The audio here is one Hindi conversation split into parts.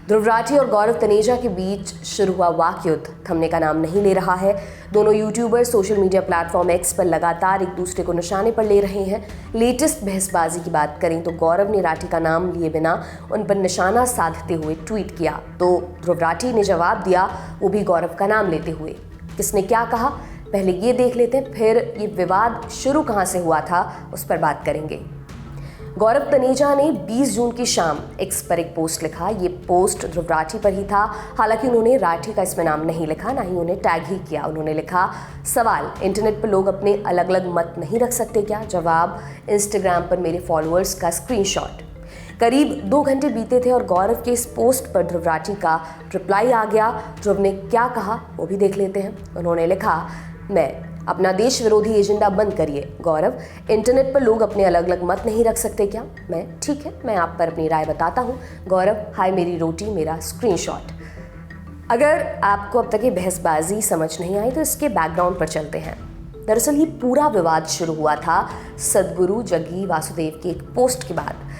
ध्रुव राठी और गौरव तनेजा के बीच शुरू हुआ वाक युद्ध थमने का नाम नहीं ले रहा है। दोनों YouTuber social media platform x पर लगातार एक दूसरे को निशाने पर ले रहे हैं। लेटेस्ट बहसबाजी की बात करें तो गौरव ने राठी का नाम लिए बिना उन पर निशाना साधते हुए ट्वीट किया, तो ध्रुव राठी ने जवाब दिया, वो भी गौरव का नाम लेते हुए। किसने क्या कहा, पहले ये देख लेते हैं, फिर ये विवाद शुरू कहाँ से हुआ था उस पर बात करेंगे। गौरव तनेजा ने 20 जून की शाम एक्स पर एक पोस्ट लिखा। ये पोस्ट ध्रुव राठी पर ही था। हालांकि उन्होंने राठी का इसमें नाम नहीं लिखा, ना ही उन्हें टैग ही किया। उन्होंने लिखा, सवाल, इंटरनेट पर लोग अपने अलग अलग मत नहीं रख सकते क्या? जवाब, इंस्टाग्राम पर मेरे फॉलोअर्स का स्क्रीनशॉट। करीब 2 घंटे बीते थे और गौरव के इस पोस्ट पर ध्रुव राठी का रिप्लाई आ गया। ध्रुव ने क्या कहा वो भी देख लेते हैं। उन्होंने लिखा, मैं अपना देश विरोधी एजेंडा बंद करिए। गौरव, इंटरनेट पर लोग अपने अलग अलग मत नहीं रख सकते क्या? मैं, ठीक है, मैं आप पर अपनी राय बताता हूँ। गौरव, हाय मेरी रोटी, मेरा स्क्रीनशॉट। अगर आपको अब तक ये बहसबाजी समझ नहीं आई तो इसके बैकग्राउंड पर चलते हैं। दरअसल ये पूरा विवाद शुरू हुआ था सदगुरु जग्गी वासुदेव की एक पोस्ट के बाद।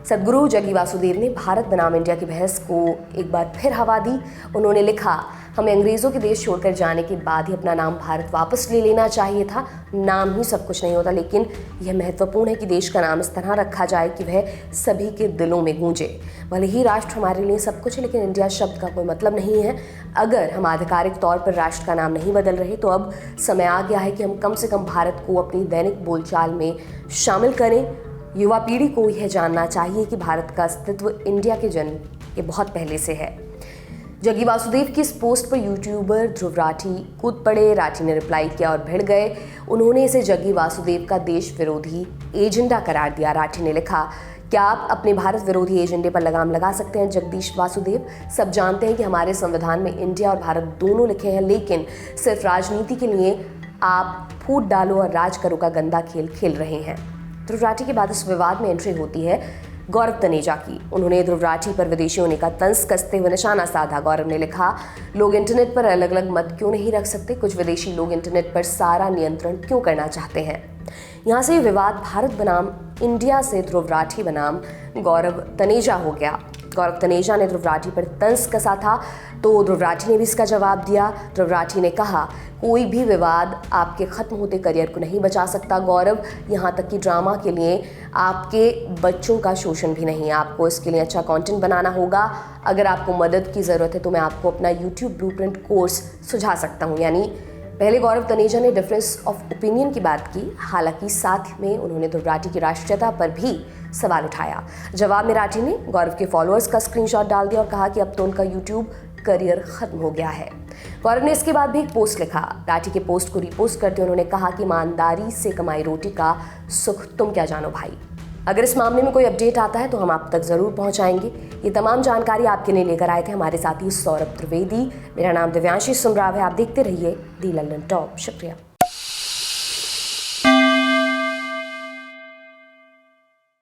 सदगुरु जग्गी वासुदेव ने भारत बनाम इंडिया की बहस को एक बार फिर हवा दी। उन्होंने लिखा, हमें अंग्रेज़ों के देश छोड़कर जाने के बाद ही अपना नाम भारत वापस ले लेना चाहिए था। नाम ही सब कुछ नहीं होता, लेकिन यह महत्वपूर्ण है कि देश का नाम इस तरह रखा जाए कि वह सभी के दिलों में गूंजे। भले ही राष्ट्र हमारे लिए सब कुछ है, लेकिन इंडिया शब्द का कोई मतलब नहीं है। अगर हम आधिकारिक तौर पर राष्ट्र का नाम नहीं बदल रहे तो अब समय आ गया है कि हम कम से कम भारत को अपनी दैनिक बोलचाल में शामिल करें। युवा पीढ़ी को यह जानना चाहिए कि भारत का अस्तित्व इंडिया के जन्म के बहुत पहले से है। जग्गी वासुदेव की इस पोस्ट पर यूट्यूबर ध्रुव राठी कूद पड़े। राठी ने रिप्लाई किया और भिड़ गए। उन्होंने इसे जग्गी वासुदेव का देश विरोधी एजेंडा करार दिया। राठी ने लिखा, क्या आप अपने भारत विरोधी एजेंडे पर लगाम लगा सकते हैं जगदीश वासुदेव? सब जानते हैं कि हमारे संविधान में इंडिया और भारत दोनों लिखे हैं, लेकिन सिर्फ राजनीति के लिए आप फूट डालो और राज करो का गंदा खेल खेल रहे हैं। ध्रुव राठी के बाद इस विवाद में एंट्री होती है गौरव तनेजा की। उन्होंने ध्रुव राठी पर विदेशी होने का तंज कसते हुए निशाना साधा। गौरव ने लिखा, लोग इंटरनेट पर अलग अलग मत क्यों नहीं रख सकते? कुछ विदेशी लोग इंटरनेट पर सारा नियंत्रण क्यों करना चाहते हैं? यहाँ से विवाद भारत बनाम इंडिया से ध्रुव राठी बनाम गौरव तनेजा हो गया। गौरव तनेजा ने ध्रुव राठी पर तंज कसा था, तो ध्रुव राठी ने भी इसका जवाब दिया। ध्रुव राठी ने कहा, कोई भी विवाद आपके खत्म होते करियर को नहीं बचा सकता गौरव, यहाँ तक कि ड्रामा के लिए आपके बच्चों का शोषण भी नहीं। आपको इसके लिए अच्छा कंटेंट बनाना होगा। अगर आपको मदद की ज़रूरत है तो मैं आपको अपना यूट्यूब ब्लूप्रिंट कोर्स सुझा सकता हूँ। यानी पहले गौरव तनेजा ने डिफरेंस ऑफ ओपिनियन की बात की, हालांकि साथ में उन्होंने ध्रुव राठी की राष्ट्रीयता पर भी सवाल उठाया। जवाब में राठी ने गौरव के फॉलोअर्स का स्क्रीनशॉट डाल दिया और कहा कि अब तो उनका यूट्यूब करियर खत्म हो गया है। गौरव ने इसके बाद भी एक पोस्ट लिखा। राठी के पोस्ट को रिपोस्ट करते उन्होंने कहा कि ईमानदारी से कमाई रोटी का सुख तुम क्या जानो भाई। अगर इस मामले में कोई अपडेट आता है तो हम आप तक ज़रूर पहुंचाएंगे। ये तमाम जानकारी आपके लिए लेकर आए थे हमारे साथी सौरभ त्रिवेदी। मेरा नाम दिव्यांशी सुमराव है। आप देखते रहिए दी लंदन टॉप। शुक्रिया।